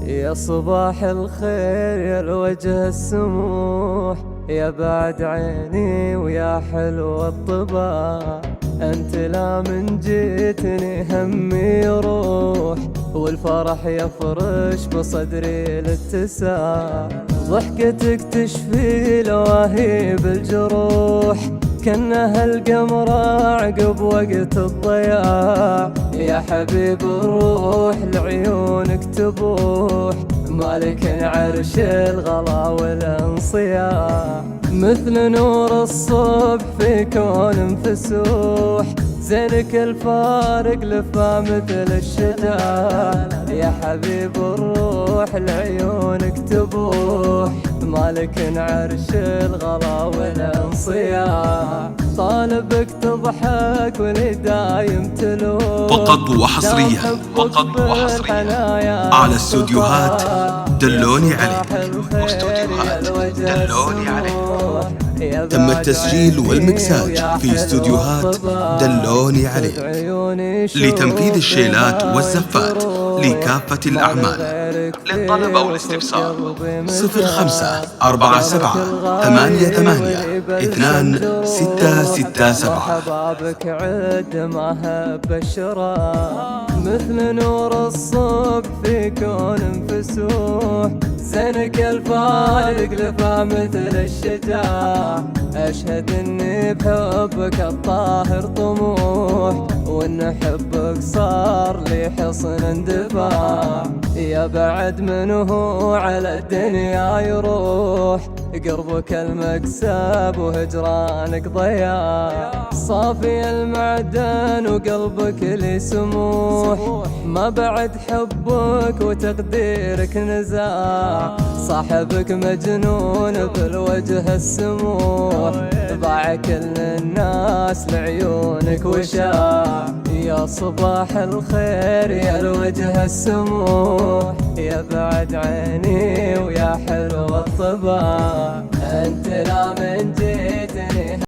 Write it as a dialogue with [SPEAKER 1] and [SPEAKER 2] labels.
[SPEAKER 1] يا صباح الخير يا الوجه السموح، يا بعد عيني ويا حلو الطباع. انت لا من جيتني همي يروح، والفرح يفرش بصدري الاتساع. ضحكتك تشفي لواهيب الجروح، كأنها القمر عقب وقت الضياع. يا حبيب الروح لعيونك تبوح، مالك عرش الغلا والانصياع. مثل نور الصبح في كون مفسوح، زينك الفارق لفا مثل الشجاع. يا حبيب الروح لعيونك تبوح، مالك عرش الغلا والانصياع. طالبك تضحك ولي دايم تلوح،
[SPEAKER 2] فقط وحصريا على استوديوهات دلوني عليك. تم التسجيل والمكساج في استوديوهات دلوني عليك لتنفيذ الشيلات والزفات لكافة الأعمال. للطلب أو الاستفسار 054882
[SPEAKER 1] حبابك عد ما هب الشراء. مثل نور الصبح في كون مفسوح، زينك الفارق لفا مثل الشجاع. أشهد إني بحبك الطاهر طموح، وإن حبك صار لي حصن اندفاع. يا بعد منه على الدنيا يروح، قربك المكسب وهجرانك ضياع. صافي المعدن وقلبك لي سموح، ما بعد حبك وتقديرك نزاع. صاحبك مجنون بالوجه السموح، ضاع كل الناس لعيونك وشاع. يا صباح الخير يا الوجه السموح، يا بعد عيني ويا حلو الطباع. انت لا من جيتني